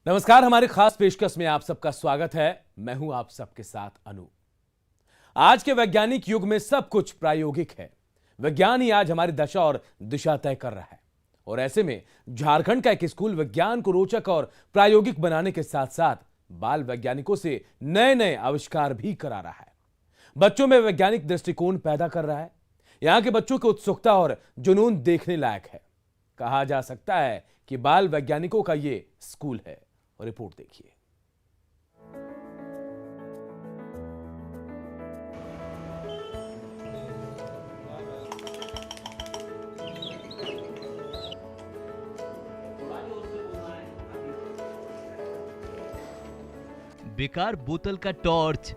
नमस्कार, हमारी खास पेशकश में आप सबका स्वागत है। मैं हूं आप सबके साथ अनु। आज के वैज्ञानिक युग में सब कुछ प्रायोगिक है। विज्ञान ही आज हमारी दशा और दिशा तय कर रहा है और ऐसे में झारखंड का एक स्कूल विज्ञान को रोचक और प्रायोगिक बनाने के साथ साथ बाल वैज्ञानिकों से नए नए आविष्कार भी करा रहा है। बच्चों में वैज्ञानिक दृष्टिकोण पैदा कर रहा है। यहां के बच्चों की उत्सुकता और जुनून देखने लायक है। कहा जा सकता है कि बाल वैज्ञानिकों का ये स्कूल है। और रिपोर्ट देखिए। बेकार बोतल का टॉर्च,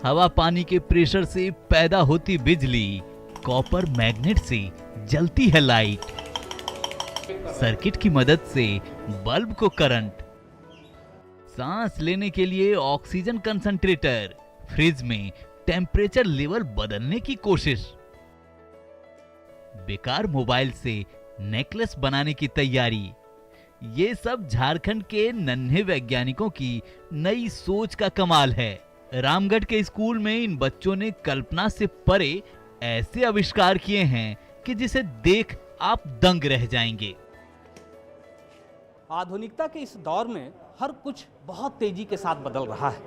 हवा पानी के प्रेशर से पैदा होती बिजली, कॉपर मैग्नेट से जलती है लाइट, सर्किट की मदद से बल्ब को करंट, सांस लेने के लिए ऑक्सीजन कंसंट्रेटर, फ्रिज में टेम्परेचर लेवल बदलने की कोशिश, बेकार मोबाइल से नेकलेस बनाने की तैयारी। ये सब झारखंड के नन्हे वैज्ञानिकों की नई सोच का कमाल है। रामगढ़ के स्कूल में इन बच्चों ने कल्पना से परे ऐसे आविष्कार किए हैं कि जिसे देख आप दंग रह जाएंगे। आधुनिकता के इस दौर में हर कुछ बहुत तेजी के साथ बदल रहा है।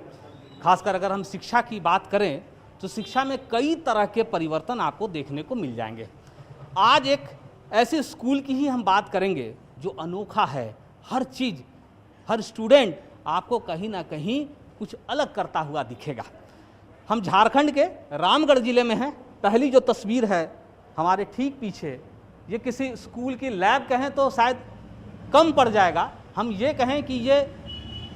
खासकर अगर हम शिक्षा की बात करें तो शिक्षा में कई तरह के परिवर्तन आपको देखने को मिल जाएंगे। आज एक ऐसे स्कूल की ही हम बात करेंगे जो अनोखा है। हर चीज़, हर स्टूडेंट आपको कहीं ना कहीं कुछ अलग करता हुआ दिखेगा। हम झारखंड के रामगढ़ जिले में हैं। पहली जो तस्वीर है हमारे ठीक पीछे, ये किसी स्कूल की लैब कहें तो शायद कम पड़ जाएगा। हम ये कहें कि ये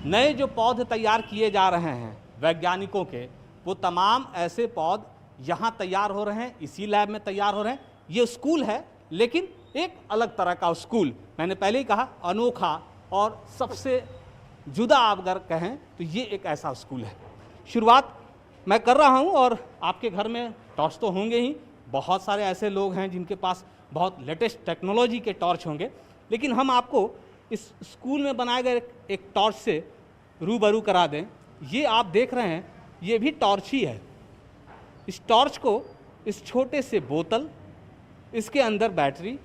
नए जो पौधे तैयार किए जा रहे हैं वैज्ञानिकों के, वो तमाम ऐसे पौध यहाँ तैयार हो रहे हैं, इसी लैब में तैयार हो रहे हैं। ये स्कूल है लेकिन एक अलग तरह का स्कूल। मैंने पहले ही कहा अनोखा और सबसे जुदा आप अगर कहें तो ये एक ऐसा स्कूल है। शुरुआत मैं कर रहा हूँ और आपके घर में टॉर्च तो होंगे ही। बहुत सारे ऐसे लोग हैं जिनके पास बहुत लेटेस्ट टेक्नोलॉजी के टॉर्च होंगे, लेकिन हम आपको इस स्कूल में बनाए गए एक टॉर्च से रूबरू करा दें। ये आप देख रहे हैं, ये भी टॉर्च ही है। इस टॉर्च को इस छोटे से बोतल, इसके अंदर बैटरी,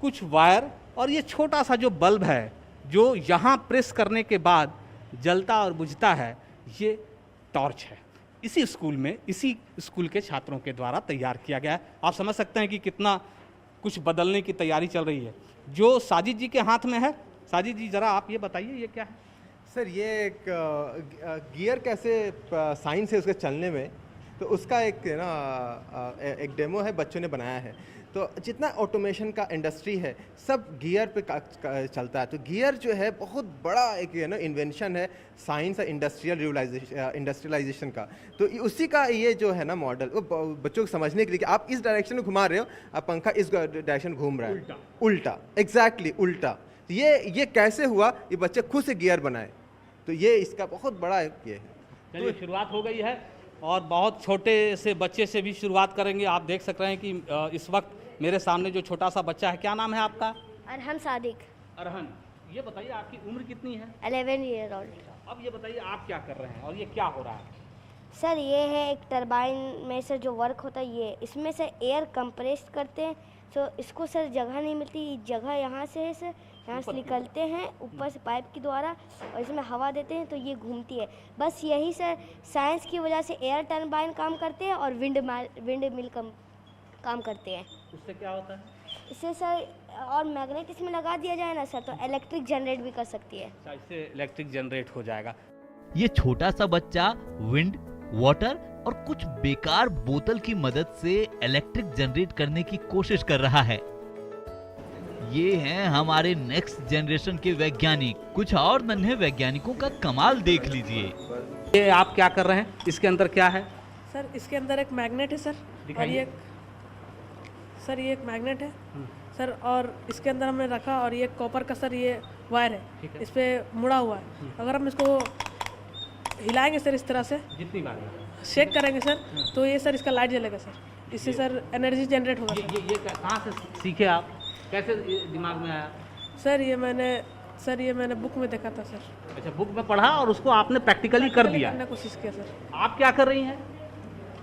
कुछ वायर और ये छोटा सा जो बल्ब है जो यहाँ प्रेस करने के बाद जलता और बुझता है, ये टॉर्च है। इसी स्कूल में, इसी स्कूल के छात्रों के द्वारा तैयार किया गया है। आप समझ सकते हैं कि कितना कुछ बदलने की तैयारी चल रही है। जो साजिद जी के हाथ में है, साजिद जी ज़रा आप ये बताइए ये क्या है? सर ये एक गियर कैसे साइंस है उसके चलने में, तो उसका एक ना एक डेमो है, बच्चों ने बनाया है। तो जितना ऑटोमेशन का इंडस्ट्री है सब गियर पे चलता है। तो गियर जो है बहुत बड़ा एक इन्वेंशन है साइंस और इंडस्ट्रियलाइजेशन का। तो उसी का ये जो है ना मॉडल, वो बच्चों को समझने के लिए कि आप इस डायरेक्शन में घुमा रहे हो, आप पंखा इस डायरेक्शन घूम रहा है, उल्टा एग्जैक्टली उल्टा। ये कैसे हुआ, ये बच्चे खुद से गियर बनाए। तो ये इसका बहुत बड़ा ये है। चलिए शुरुआत हो गई है और बहुत छोटे से बच्चे से भी शुरुआत करेंगे। आप देख सक रहे हैं कि इस वक्त मेरे सामने जो छोटा सा बच्चा है, क्या नाम है आपका? अरहन सादिक। अरहन, ये बताइए आपकी उम्र कितनी है? 11 ईयर ओल्ड। अब ये बताइए आप क्या कर रहे हैं और ये क्या हो रहा है? सर ये है एक टरबाइन में से जो वर्क होता है, ये इसमें से एयर कंप्रेस करते हैं। तो इसको सर जगह नहीं मिलती, जगह यहाँ से है सर, यहाँ से निकलते हैं ऊपर से पाइप के द्वारा और इसमें हवा देते हैं तो ये घूमती है। बस यही सर साइंस की वजह से एयर टरबाइन काम करते हैं और विंड मिल काम करते हैं। उससे क्या होता है? इससे सर और मैग्नेट इसमें लगा दिया जाए ना सर, तो इलेक्ट्रिक जनरेट भी कर सकती है। अच्छा, इससे इलेक्ट्रिक जनरेट हो जाएगा। ये छोटा सा बच्चा विंड, वाटर और कुछ बेकार बोतल की मदद से इलेक्ट्रिक जनरेट करने की कोशिश कर रहा है। ये हैं हमारे नेक्स्ट जनरेशन के वैज्ञानिक। कुछ और नन्हे वैज्ञानिकों का कमाल देख लीजिए। ये आप क्या कर रहे हैं? इसके अंदर क्या है? सर इसके अंदर एक मैग्नेट है सर, और ये एक मैग्नेट है सर, और इसके अंदर हमने रखा और ये कॉपर का सर ये वायर है, इस पे मुड़ा हुआ है। अगर हम इसको हिलाएंगे सर इस तरह से, जितनी बार शेक करेंगे सर, तो ये सर इसका लाइट जलेगा सर, इससे सर एनर्जी जनरेट होगा। ये कहाँ से सीखे आप? कैसे दिमाग में आया? सर ये मैंने बुक में देखा था सर। अच्छा, बुक में पढ़ा और उसको आपने प्रैक्टिकली कर दिया। करने की कोशिश किया सर। आप क्या कर रही हैं?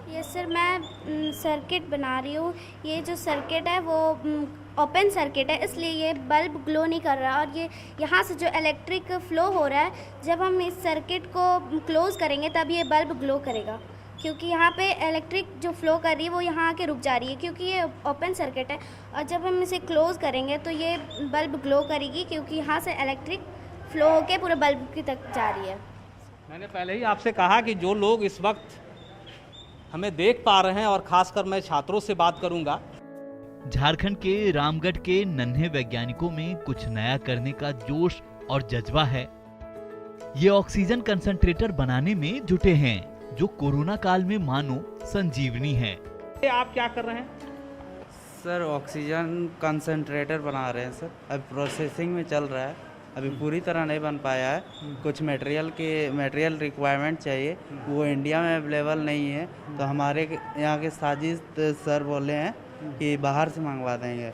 ये सर मैं सर्किट बना रही हूँ। ये जो सर्किट है वो ओपन सर्किट है, इसलिए ये बल्ब ग्लो नहीं कर रहा। और ये यहाँ से जो इलेक्ट्रिक फ्लो हो रहा है, जब हम इस सर्किट को क्लोज़ करेंगे तब ये बल्ब ग्लो करेगा, क्योंकि यहाँ पे इलेक्ट्रिक जो फ्लो कर रही है वो यहाँ आके रुक जा रही है, क्योंकि ये ओपन सर्किट है। और जब हम इसे क्लोज़ करेंगे तो ये बल्ब ग्लो करेगी, क्योंकि यहाँ से इलेक्ट्रिक फ्लो होके पूरे बल्ब की तक जा रही है। मैंने पहले ही आपसे कहा कि जो लोग इस वक्त हमें देख पा रहे हैं, और खासकर मैं छात्रों से बात करूंगा। झारखंड के रामगढ़ के नन्हे वैज्ञानिकों में कुछ नया करने का जोश और जज्बा है। ये ऑक्सीजन कंसंट्रेटर बनाने में जुटे हैं, जो कोरोना काल में मानो संजीवनी है। ये आप क्या कर रहे हैं? सर ऑक्सीजन कंसंट्रेटर बना रहे हैं सर, अभी प्रोसेसिंग में चल रहा है, अभी पूरी तरह नहीं बन पाया है। कुछ मटेरियल रिक्वायरमेंट चाहिए, वो इंडिया में अवेलेबल नहीं है, तो हमारे यहाँ के साजिद सर बोले हैं कि बाहर से मंगवा देंगे।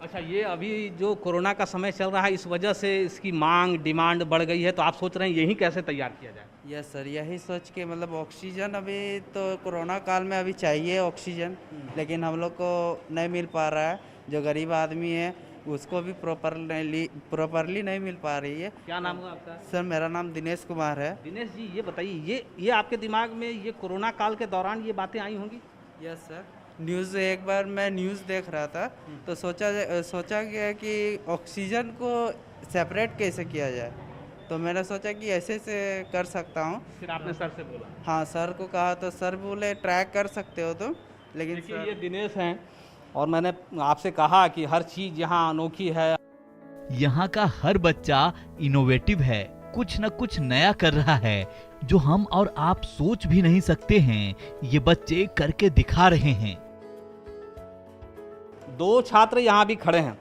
अच्छा, ये अभी जो कोरोना का समय चल रहा है, इस वजह से इसकी मांग डिमांड बढ़ गई है, तो आप सोच रहे हैं यही कैसे तैयार किया जाए? यस सर, यही सोच के, मतलब ऑक्सीजन अभी तो कोरोना काल में अभी चाहिए ऑक्सीजन, लेकिन हम लोग को नहीं मिल पा रहा है। जो गरीब आदमी है उसको भी प्रॉपरली नहीं मिल पा रही है। क्या नाम है आपका? सर मेरा नाम दिनेश कुमार है। दिनेश जी, ये बताइए, ये आपके दिमाग में ये कोरोना काल के दौरान ये बातें आई होंगी? यस सर, न्यूज़ एक बार मैं न्यूज़ देख रहा था तो सोचा गया कि ऑक्सीजन को सेपरेट कैसे किया जाए, तो मैंने सोचा कि ऐसे कर सकता हूँ। फिर आपने सर से बोला? हाँ, सर को कहा तो सर बोले ट्रैक कर सकते हो तुम, लेकिन देखिए ये दिनेश हैं, और मैंने आपसे कहा कि हर चीज़ यहाँ अनोखी है। यहाँ का हर बच्चा इनोवेटिव है, कुछ न कुछ नया कर रहा है, जो हम और आप सोच भी नहीं सकते हैं। ये बच्चे करके दिखा रहे हैं। 2 छात्र यहाँ भी खड़े हैं।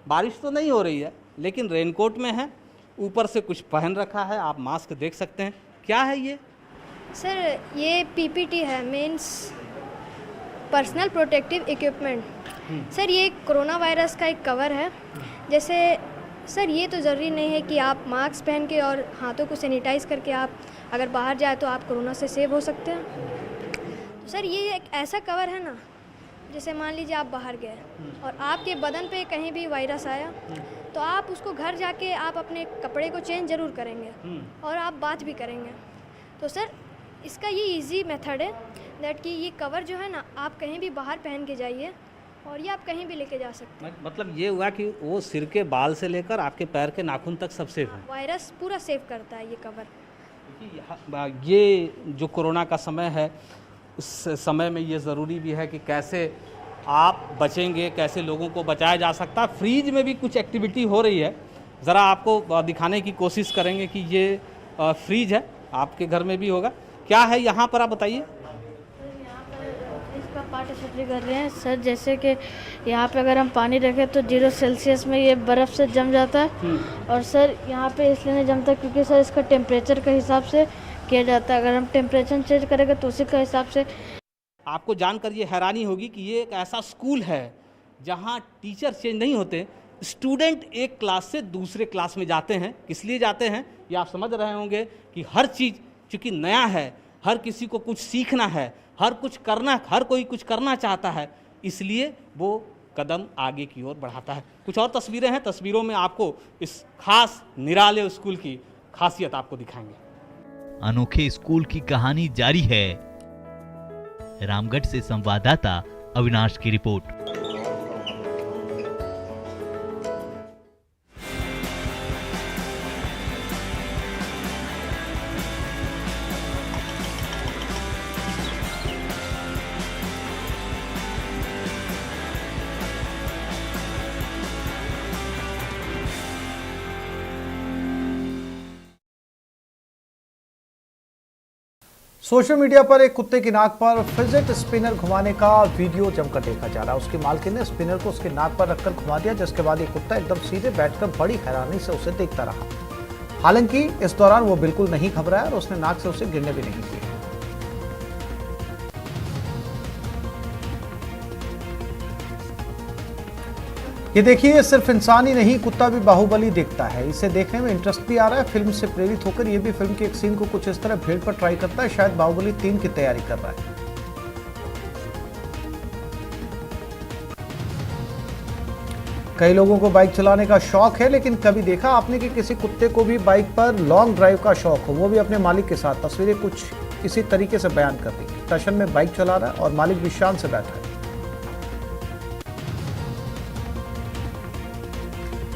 बारिश तो नहीं हो रही है, लेकिन रेनकोट में है, ऊपर से कुछ पहन रखा है, आप मास्क देख सकते हैं। क्या है ये? सर ये पीपीटी है, means personal protective equipment. Sir ये कोरोना वायरस का एक कवर है। जैसे सर ये तो ज़रूरी नहीं है कि आप मास्क पहन के और हाथों को सैनिटाइज़ करके आप अगर बाहर जाए तो आप कोरोना से सेव हो सकते हैं। तो सर ये एक ऐसा कवर है ना, जैसे मान लीजिए आप बाहर गए और आपके बदन पे कहीं भी वायरस आया, तो आप उसको घर जाके आप अपने कपड़े को चेंज ज़रूर करेंगे और आप बात भी करेंगे। तो सर इसका ये इजी मेथड है दैट कि ये कवर जो है ना, आप कहीं भी बाहर पहन के जाइए और ये आप कहीं भी लेके जा सकते हैं। मतलब ये हुआ कि वो सिर के बाल से लेकर आपके पैर के नाखून तक सब सेफ है। वायरस पूरा सेव करता है ये कवर। ये जो कोरोना का समय है, उस समय में ये ज़रूरी भी है कि कैसे आप बचेंगे, कैसे लोगों को बचाया जा सकता है। फ्रीज में भी कुछ एक्टिविटी हो रही है, ज़रा आपको दिखाने की कोशिश करेंगे कि ये फ्रीज है, आपके घर में भी होगा। क्या है यहाँ पर, आप बताइए। इसका पार्टिसिपेट कर रहे हैं सर, जैसे कि यहाँ पे अगर हम पानी रखें तो 0 सेल्सियस में ये बर्फ़ से जम जाता है। और सर यहाँ पे इसलिए नहीं जमता क्योंकि सर इसका टेम्परेचर के हिसाब से किया जाता है। अगर हम टेम्परेचर चेंज करेंगे तो उसी के हिसाब से। आपको जानकर ये हैरानी होगी कि ये एक ऐसा स्कूल है जहाँ टीचर चेंज नहीं होते, स्टूडेंट एक क्लास से दूसरे क्लास में जाते हैं। किस लिए जाते हैं ये आप समझ रहे होंगे कि हर चीज़ चूँकि नया है, हर किसी को कुछ सीखना है, हर कोई कुछ करना चाहता है, इसलिए वो कदम आगे की ओर बढ़ाता है। कुछ और तस्वीरें हैं, तस्वीरों में आपको इस खास निराले स्कूल की खासियत आपको दिखाएंगे। अनोखे स्कूल की कहानी जारी है। रामगढ़ से संवाददाता अविनाश की रिपोर्ट। सोशल मीडिया पर एक कुत्ते की नाक पर फिजेट स्पिनर घुमाने का वीडियो जमकर देखा जा रहा है। उसकी मालकिन ने स्पिनर को उसके नाक पर रखकर घुमा दिया, जिसके बाद ये कुत्ता एकदम सीधे बैठकर बड़ी हैरानी से उसे देखता रहा। हालांकि इस दौरान वो बिल्कुल नहीं घबराया और उसने नाक से उसे गिरने भी नहीं दिया। ये देखिए, सिर्फ इंसान ही नहीं, कुत्ता भी बाहुबली देखता है। इसे देखने में इंटरेस्ट भी आ रहा है। फिल्म से प्रेरित होकर ये भी फिल्म के एक सीन को कुछ इस तरह भीड़ पर ट्राई करता है, शायद बाहुबली 3 की तैयारी कर रहा है। कई लोगों को बाइक चलाने का शौक है, लेकिन कभी देखा आपने कि किसी कुत्ते को भी बाइक पर लॉन्ग ड्राइव का शौक हो, वो भी अपने मालिक के साथ। तस्वीरें कुछ इसी तरीके से बयान करती है। टशन में बाइक चला रहा है और मालिक भी शान से बैठा है।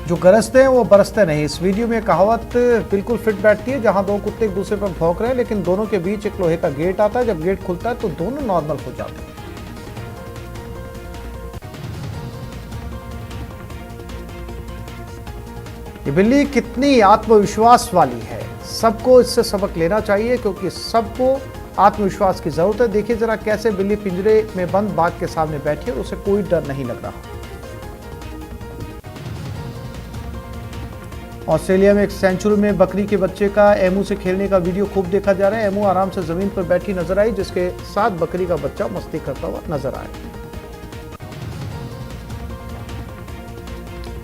जो गरजते हैं वो बरसते नहीं। इस वीडियो में कहावत बिल्कुल फिट बैठती है, जहां दो कुत्ते एक दूसरे पर भौंक रहे हैं, लेकिन दोनों के बीच एक लोहे का गेट आता है। जब गेट खुलता है तो दोनों नॉर्मल हो जाते हैं। ये बिल्ली कितनी आत्मविश्वास वाली है। सबको इससे सबक लेना चाहिए, क्योंकि सबको आत्मविश्वास की जरूरत है। देखिए जरा कैसे बिल्ली पिंजरे में बंद बाघ के सामने बैठी है और उसे कोई डर नहीं लग रहा। ऑस्ट्रेलिया में एक सेंचुरी में बकरी के बच्चे का एमू से खेलने का वीडियो खूब देखा जा रहा है। एमू आराम से जमीन पर बैठी नजर आई, जिसके साथ बकरी का बच्चा मस्ती करता हुआ नजर आया।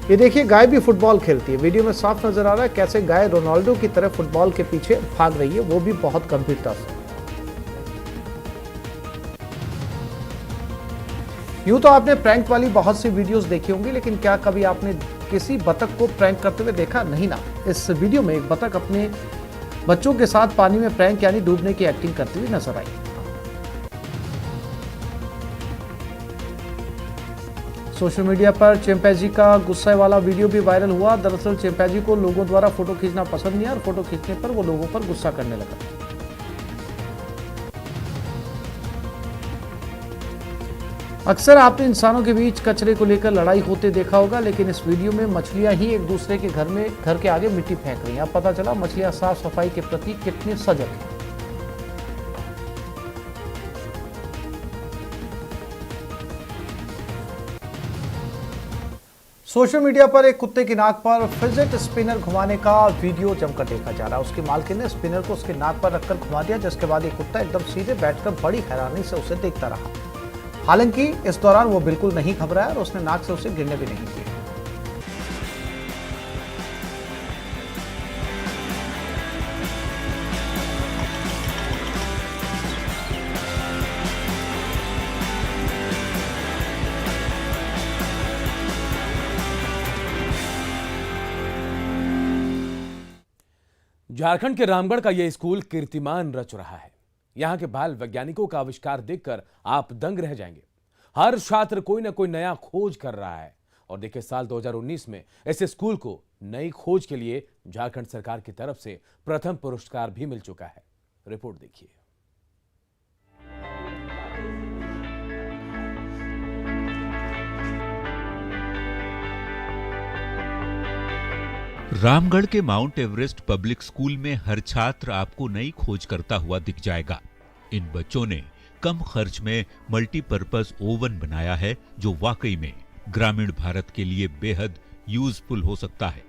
ये देखिए, गाय भी फुटबॉल खेलती है। वीडियो में साफ नजर आ रहा है कैसे गाय रोनाल्डो की तरह फुटबॉल के पीछे भाग रही है, वो भी बहुत गंभीरता से। यूं तो आपने प्रैंक वाली बहुत सी वीडियोस देखी होंगी, लेकिन क्या कभी आपने किसी बतख को प्रैंक करते हुए देखा? नहीं ना। इस वीडियो में एक बतख अपने बच्चों के साथ पानी में प्रैंक यानी डूबने की एक्टिंग करती हुई नजर आई। सोशल मीडिया पर चिंपैंजी का गुस्से वाला वीडियो भी वायरल हुआ। दरअसल चिंपैंजी को लोगों द्वारा फोटो खींचना पसंद नहीं है और फोटो खींचने पर वो लोगों पर गुस्सा करने लगा। अक्सर आपने इंसानों के बीच कचरे को लेकर लड़ाई होते देखा होगा, लेकिन इस वीडियो में मछलियां ही एक दूसरे के घर के आगे मिट्टी फेंक रही हैं। अब पता चला मछलियां साफ सफाई के प्रति कितनी सजग हैं। सोशल मीडिया पर एक कुत्ते की नाक पर फिजेट स्पिनर घुमाने का वीडियो जमकर देखा जा रहा है। उसकी मालकिन ने स्पिनर को उसके नाक पर रखकर घुमा दिया, जिसके बाद ये कुत्ता एकदम सीधे बैठकर बड़ी हैरानी से उसे देखता रहा। हालांकि इस दौरान वो बिल्कुल नहीं घबराया और उसने नाक से उसे गिरने भी नहीं दिया। झारखंड के रामगढ़ का यह स्कूल कीर्तिमान रच रहा है। यहां के बाल वैज्ञानिकों का आविष्कार देखकर आप दंग रह जाएंगे। हर छात्र कोई ना कोई नया खोज कर रहा है और देखिए साल 2019 में इस स्कूल को नई खोज के लिए झारखंड सरकार की तरफ से प्रथम पुरस्कार भी मिल चुका है। रिपोर्ट देखिए। रामगढ़ के माउंट एवरेस्ट पब्लिक स्कूल में हर छात्र आपको नई खोज करता हुआ दिख जाएगा। इन बच्चों ने कम खर्च में मल्टीपर्पज ओवन बनाया है, जो वाकई में ग्रामीण भारत के लिए बेहद यूजफुल हो सकता है।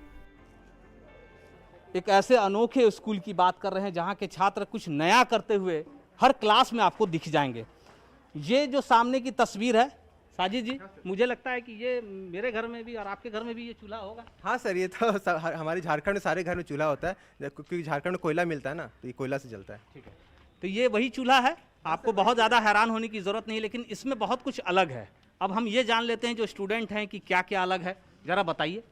एक ऐसे अनोखे स्कूल की बात कर रहे हैं जहां के छात्र कुछ नया करते हुए हर क्लास में आपको दिख जाएंगे। ये जो सामने की तस्वीर है साजिद जी, मुझे लगता है कि ये मेरे घर में भी और आपके घर में भी ये चूल्हा होगा। हाँ सर, ये तो हमारे झारखंड में सारे घर में चूल्हा होता है, क्योंकि झारखंड में कोयला मिलता है ना, तो ये कोयला से जलता है। ठीक है, तो ये वही चूल्हा है। आपको बहुत ज़्यादा हैरान होने की ज़रूरत नहीं, लेकिन इसमें बहुत कुछ अलग है। अब हम ये जान लेते हैं जो स्टूडेंट हैं कि क्या क्या अलग है, ज़रा बताइए।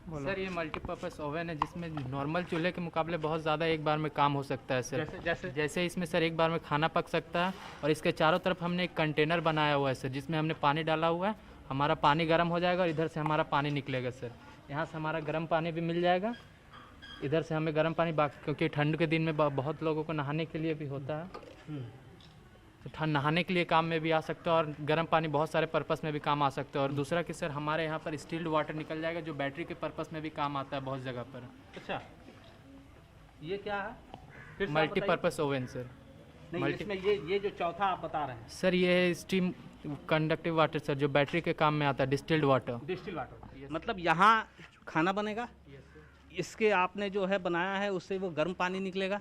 सर ये मल्टीपर्पज़ ओवन है, जिसमें नॉर्मल चूल्हे के मुकाबले बहुत ज़्यादा एक बार में काम हो सकता है सर। जैसे इसमें सर एक बार में खाना पक सकता है, और इसके चारों तरफ हमने एक कंटेनर बनाया हुआ है सर, जिसमें हमने पानी डाला हुआ है। हमारा पानी गर्म हो जाएगा और इधर से हमारा पानी निकलेगा सर। यहाँ से हमारा गर्म पानी भी मिल जाएगा, इधर से हमें गर्म पानी, बाकी क्योंकि ठंड के दिन में बहुत लोगों को नहाने के लिए भी होता है, तो नहाने के लिए काम में भी आ सकता है, और गर्म पानी बहुत सारे पर्पस में भी काम आ सकता है। और दूसरा कि सर हमारे यहाँ पर स्टील्ड वाटर निकल जाएगा, जो बैटरी के पर्पस में भी काम आता है बहुत जगह पर। अच्छा, ये क्या है? Multipurpose oven sir. नहीं, इसमें ये जो चौथा आप बता रहे हैं सर, ये है स्टीम कंडक्टिव वाटर सर, जो बैटरी के काम में आता है, डिस्टिल्ड वाटर। डिस्टिल्ड वाटर, मतलब यहाँ खाना बनेगा, इसके आपने जो है बनाया है उससे वो गर्म पानी निकलेगा,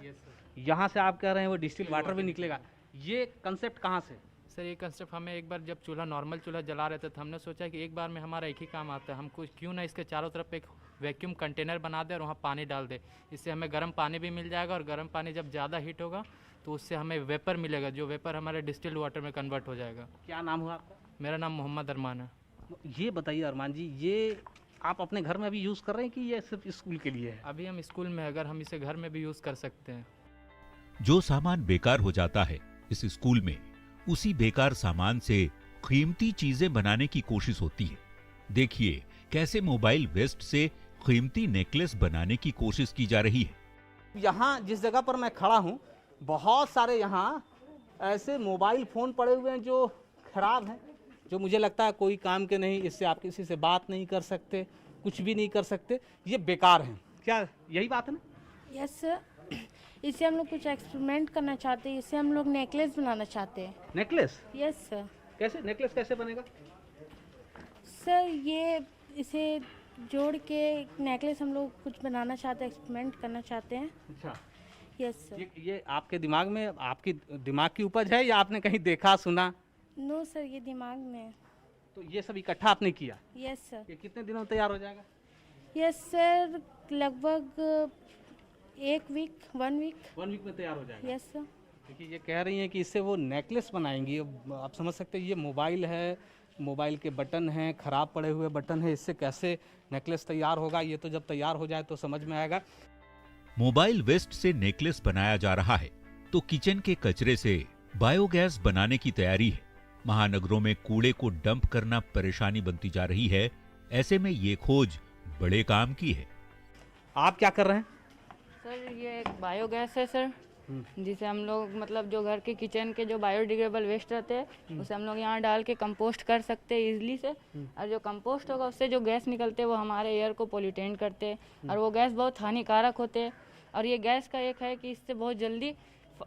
यहाँ से आप कह रहे हैं वो डिस्टिल्ड वाटर भी निकलेगा। ये कंसेप्ट कहाँ से? सर ये कंसेप्ट हमें एक बार जब चूल्हा नॉर्मल चूल्हा जला रहे थे तो हमने सोचा कि एक बार में हमारा एक ही काम आता है, हम कुछ क्यों ना इसके चारों तरफ एक वैक्यूम कंटेनर बना दे और वहाँ पानी डाल दे। इससे हमें गर्म पानी भी मिल जाएगा और गर्म पानी जब ज़्यादा हीट होगा तो उससे हमें वेपर मिलेगा, जो वेपर हमारे डिस्टिल्ड वाटर में कन्वर्ट हो जाएगा। क्या नाम हुआ आपका? मेरा नाम मोहम्मद अरमान है। ये बताइए अरमान जी, ये आप अपने घर में अभी यूज़ कर रहे हैं कि ये सिर्फ स्कूल के लिए है? अभी हम स्कूल में, अगर हम इसे घर में भी यूज़ कर सकते हैं। जो सामान बेकार हो जाता है इस स्कूल में, उसी बेकार सामान से कीमती चीजें बनाने की कोशिश होती है। देखिए कैसे मोबाइल वेस्ट से कीमती नेकलेस बनाने की कोशिश की जा रही है। यहाँ जिस जगह पर मैं खड़ा हूँ, बहुत सारे यहाँ ऐसे मोबाइल फ़ोन पड़े हुए हैं जो ख़राब हैं, जो मुझे लगता है कोई काम के नहीं, इससे आप किसी से बात नहीं कर सकते, कुछ भी नहीं कर सकते, ये बेकार हैं। क्या यही बात है ना? यस सर, इससे हम लोग कुछ एक्सपेरिमेंट करना चाहते हैं, इससे हम लोग नेकलेस बनाना चाहते हैं। नेकलेस? Yes sir. कैसे नेकलेस कैसे बनेगा? सर ये इसे जोड़ के नेकलेस हम लोग कुछ बनाना चाहते हैं, एक्सपेरिमेंट करना चाहते हैं। अच्छा, यस सर। ये आपके दिमाग में, आपकी दिमाग की उपज है या आपने कहीं देखा सुना? नो सर, ये दिमाग में है। तो ये सब इकट्ठा आपने किया? Yes sir. ये कितने दिनों में तैयार हो जाएगा? यस सर, लगभग 1 वीक 1 वीक। 1 वीक में तैयार हो जाएगा? Yes sir. देखिए ये कह रही हैं कि इससे वो नेकलेस बनाएंगी। अब आप समझ सकते हैं, ये मोबाइल है, मोबाइल के बटन हैं, ख़राब पड़े हुए बटन हैं, इससे कैसे नेकलेस तैयार होगा, ये तो जब तैयार हो जाए तो समझ में आएगा। मोबाइल वेस्ट से नेकलेस बनाया जा रहा है तो किचन के कचरे से बायोगैस बनाने की तैयारी है। महानगरों में कूड़े को डंप करना परेशानी बनती जा रही है। ऐसे में ये खोज बड़े काम की है। आप क्या कर रहे हैं? सर ये एक बायोगैस है सर, जिसे हम लोग मतलब जो घर के किचन के जो बायोडिग्रेडेबल वेस्ट रहते हैं उसे हम लोग यहाँ डाल के कंपोस्ट कर सकते हैं इजीली से। और जो कंपोस्ट होगा उससे जो गैस निकलते हैं वो हमारे एयर को पोल्यूटेंट करते हैं और वो गैस बहुत हानिकारक होते हैं। और ये गैस का एक है कि इससे बहुत जल्दी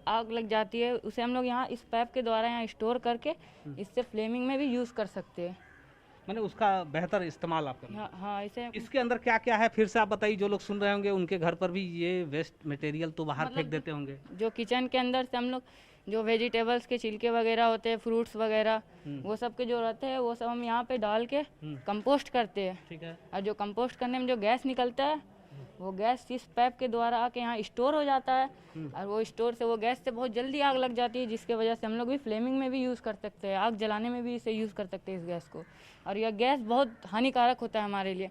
आग लग जाती है। उसे हम लोग यहाँ इस पाइप के द्वारा यहाँ स्टोर करके इससे फ्लेमिंग में भी यूज़ कर सकते हैं। मैंने उसका बेहतर इस्तेमाल आप करें। हाँ इसे इसके अंदर क्या क्या है फिर से आप बताइए, जो लोग सुन रहे होंगे उनके घर पर भी ये वेस्ट मटेरियल तो बाहर फेंक देते होंगे। जो किचन के अंदर से हम लोग जो वेजिटेबल्स के छिलके वगैरह होते हैं, फ्रूट्स वगैरह, वो सब के जो रहते हैं वो सब हम यहाँ पे डाल के कंपोस्ट करते हैं। ठीक है। और जो कंपोस्ट करने में जो गैस निकलता है वो गैस इस पाइप के द्वारा आके यहाँ स्टोर हो जाता है और वो स्टोर से वो गैस से बहुत जल्दी आग लग जाती है, जिसके वजह से हम लोग भी फ्लेमिंग में भी यूज़ कर सकते हैं, आग जलाने में भी इसे यूज़ कर सकते हैं इस गैस को। और यह गैस बहुत हानिकारक होता है हमारे लिए।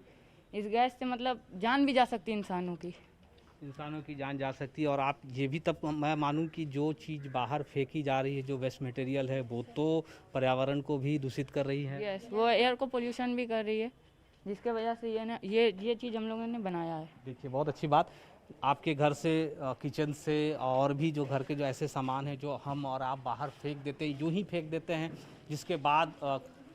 इस गैस से मतलब जान भी जा सकती है इंसानों की जान जा सकती है। और आप ये भी तब मैं मानूं कि जो चीज़ बाहर फेंकी जा रही है, जो वेस्ट मटेरियल है, वो तो पर्यावरण को भी दूषित कर रही है। यस, वो एयर को पोल्यूशन भी कर रही है, जिसके वजह से ये चीज़ हम लोगों ने बनाया है। देखिए बहुत अच्छी बात, आपके घर से, किचन से और भी जो घर के जो ऐसे सामान हैं जो हम और आप बाहर फेंक देते हैं, यूँ ही फेंक देते हैं, जिसके बाद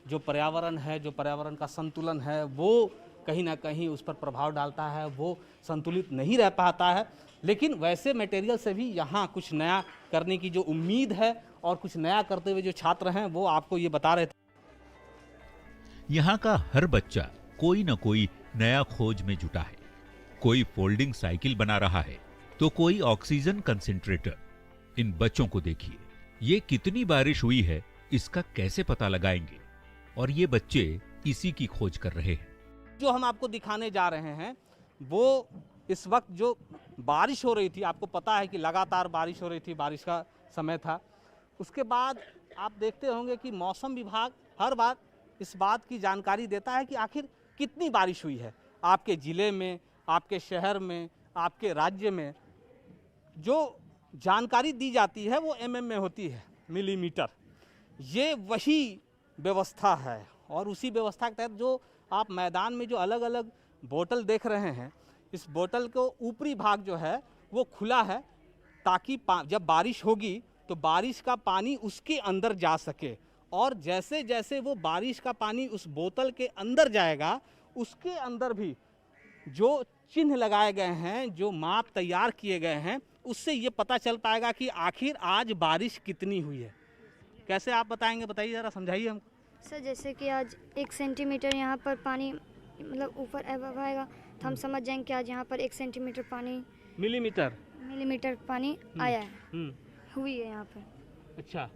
जो पर्यावरण है, जो पर्यावरण का संतुलन है, वो कहीं ना कहीं उस पर प्रभाव डालता है, वो संतुलित नहीं रह पाता है। लेकिन वैसे मटेरियल से भी यहाँ कुछ नया करने की जो उम्मीद है और कुछ नया करते हुए जो छात्र हैं वो आपको ये बता रहे थे। यहाँ का हर बच्चा कोई न कोई नया खोज में जुटा है। कोई फोल्डिंग साइकिल बना रहा है तो कोई ऑक्सीजन कंसंट्रेटर। इन बच्चों को देखिए, ये कितनी बारिश हुई है इसका कैसे पता लगाएंगे, और ये बच्चे इसी की खोज कर रहे हैं। जो हम आपको दिखाने जा रहे हैं वो इस वक्त जो बारिश हो रही थी, आपको पता है कि लगातार बारिश हो रही थी, बारिश का समय था। उसके बाद आप देखते होंगे कि मौसम विभाग हर बार इस बात की जानकारी देता है कि आखिर कितनी बारिश हुई है आपके ज़िले में, आपके शहर में, आपके राज्य में। जो जानकारी दी जाती है वो mm में होती है, मिलीमीटर। ये वही व्यवस्था है और उसी व्यवस्था के तहत जो आप मैदान में जो अलग अलग बोतल देख रहे हैं, इस बोतल को ऊपरी भाग जो है वो खुला है ताकि जब बारिश होगी तो बारिश का पानी उसके अंदर जा सके। और जैसे जैसे वो बारिश का पानी उस बोतल के अंदर जाएगा, उसके अंदर भी जो चिन्ह लगाए गए हैं, जो माप तैयार किए गए हैं, उससे ये पता चल पाएगा कि आखिर आज बारिश कितनी हुई है। कैसे आप बताएंगे, बताइए ज़रा, समझाइए हमको। सर जैसे कि आज 1 सेंटीमीटर यहाँ पर पानी मतलब ऊपर एबव आएगा तो हम समझ जाएंगे कि आज यहाँ पर 1 सेंटीमीटर पानी, मिलीमीटर पानी आया है, हुई है यहाँ पर। अच्छा,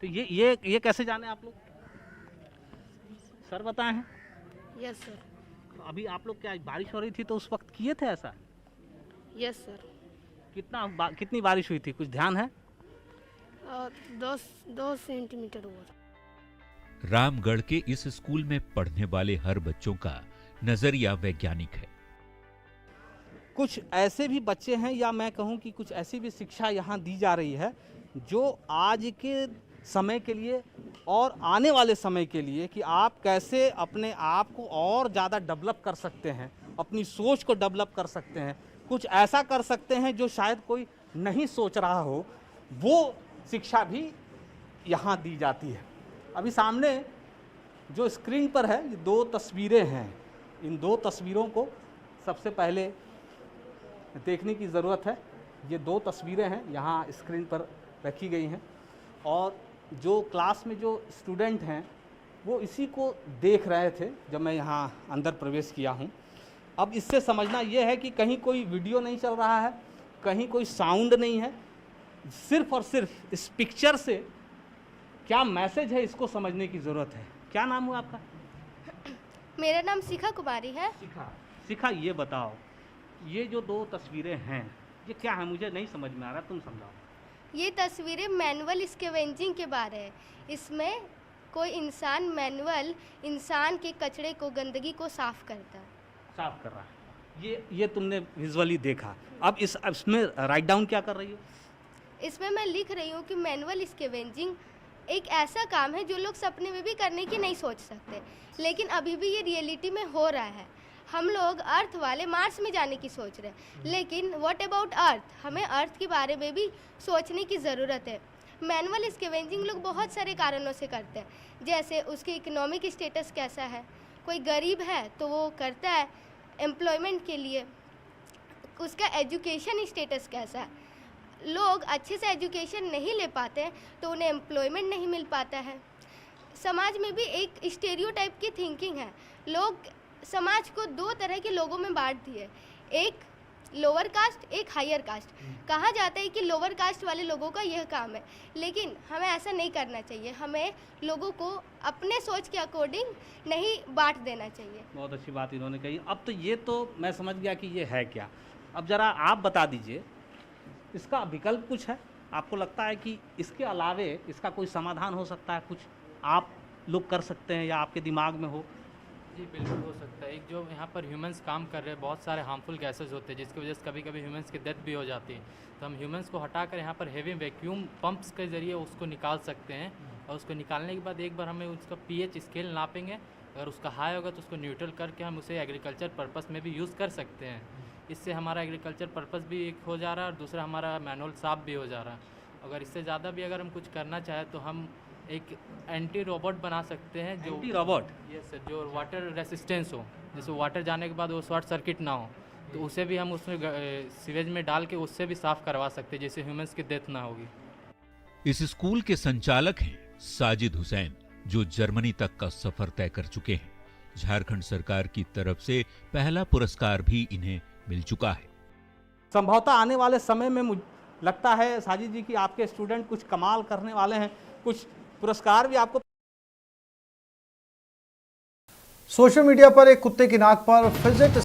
तो ये कैसे जाने आप लोग? सर बताए हैं? Yes sir. तो अभी आप लोग क्या बारिश हो रही थी तो उस वक्त किए थे ऐसा? Yes sir. कितनी बारिश हुई थी, कुछ ध्यान है? 2 सेंटीमीटर हुआ। रामगढ़ के इस स्कूल में पढ़ने वाले हर बच्चों का नजरिया वैज्ञानिक है। कुछ ऐसे भी बच्चे हैं, या मैं कहूं कि कुछ ऐसी भी शिक्षा यहाँ दी जा रही है जो आज के समय के लिए और आने वाले समय के लिए कि आप कैसे अपने आप को और ज़्यादा डेवलप कर सकते हैं, अपनी सोच को डेवलप कर सकते हैं, कुछ ऐसा कर सकते हैं जो शायद कोई नहीं सोच रहा हो, वो शिक्षा भी यहाँ दी जाती है। अभी सामने जो स्क्रीन पर है ये 2 तस्वीरें हैं। इन 2 तस्वीरों को सबसे पहले देखने की ज़रूरत है। ये 2 तस्वीरें हैं, यहाँ स्क्रीन पर रखी गई हैं और जो क्लास में जो स्टूडेंट हैं वो इसी को देख रहे थे जब मैं यहाँ अंदर प्रवेश किया हूँ। अब इससे समझना ये है कि कहीं कोई वीडियो नहीं चल रहा है, कहीं कोई साउंड नहीं है, सिर्फ और सिर्फ इस पिक्चर से क्या मैसेज है इसको समझने की ज़रूरत है। क्या नाम हुआ आपका? मेरा नाम शिखा कुमारी है। शिखा, ये बताओ ये जो 2 तस्वीरें हैं ये क्या है? मुझे नहीं समझ में आ रहा, तुम समझाओ। ये तस्वीरें मैनुअल स्कैवेंजिंग के बारे है। इसमें कोई इंसान मैनुअल इंसान के कचरे को, गंदगी को साफ करता है, साफ कर रहा है। ये तुमने विजुअली देखा। अब इसमें राइट डाउन क्या कर रही हो? इसमें मैं लिख रही हूँ कि मैनुअल स्कैवेंजिंग एक ऐसा काम है जो लोग सपने में भी करने की नहीं सोच सकते, लेकिन अभी भी ये रियलिटी में हो रहा है। हम लोग अर्थ वाले मार्स में जाने की सोच रहे हैं, लेकिन व्हाट अबाउट अर्थ? हमें अर्थ के बारे में भी सोचने की ज़रूरत है। मैनुअल स्कैवेंजिंग लोग बहुत सारे कारणों से करते हैं, जैसे उसके इकोनॉमिक स्टेटस कैसा है, कोई गरीब है तो वो करता है एम्प्लॉयमेंट के लिए, उसका एजुकेशन स्टेटस कैसा है, लोग अच्छे से एजुकेशन नहीं ले पाते हैं तो उन्हें एम्प्लॉयमेंट नहीं मिल पाता है। समाज में भी एक स्टेरियोटाइप की थिंकिंग है। लोग समाज को 2 तरह के लोगों में बांट दिए, एक लोअर कास्ट, एक हायर कास्ट। कहा जाता है कि लोअर कास्ट वाले लोगों का यह काम है, लेकिन हमें ऐसा नहीं करना चाहिए। हमें लोगों को अपने सोच के अकॉर्डिंग नहीं बांट देना चाहिए। बहुत अच्छी बात इन्होंने कही। अब तो ये तो मैं समझ गया कि ये है क्या। अब ज़रा आप बता दीजिए इसका विकल्प कुछ है? आपको लगता है कि इसके अलावे इसका कोई समाधान हो सकता है, कुछ आप लोग कर सकते हैं या आपके दिमाग में हो? जी बिल्कुल हो सकता है। एक जो यहाँ पर ह्यूमंस काम कर रहे हैं, बहुत सारे हार्मफुल गैसेज होते हैं जिसकी वजह से कभी कभी ह्यूमंस की डेथ भी हो जाती है। तो हम ह्यूमंस को हटाकर यहाँ पर हेवी वैक्यूम पंप्स के ज़रिए उसको निकाल सकते हैं, और उसको निकालने के बाद एक बार हमें उसका pH स्केल नापेंगे। अगर उसका हाई होगा तो उसको न्यूट्रल करके हम उसे एग्रीकल्चर पर्पस में भी यूज़ कर सकते हैं। इससे हमारा एग्रीकल्चर पर्पस भी एक हो जा रहा है और दूसरा हमारा मैनुअल साफ भी हो जा रहा है। अगर इससे ज़्यादा भी अगर हम कुछ करना चाहें तो हम एक एंटी रोबोट बना सकते हैं। जो एंटी रोबोट? यस सर, जो वाटर रेसिस्टेंस हो, जैसे वाटर जाने के बाद वो शॉर्ट सर्किट ना हो, तो उसे भी हम उसमें सीवेज में डाल के उससे भी साफ़ करवा सकते हैं, जिससे ह्यूमंस की डेथ ना होगी। इस स्कूल के संचालक हैं साजिद हुसैन, जो जर्मनी तक का सफर तय कर चुके हैं। झारखंड सरकार की तरफ से पहला पुरस्कार भी इन्हें मिल चुका है। संभवतः आने वाले समय में मुझे लगता है साजिद जी कि आपके स्टूडेंट कुछ कमाल करने वाले हैं, कुछ पुरस्कार भी आपको। सोशल मीडिया पर एक कुत्ते की नाक पर फिजिट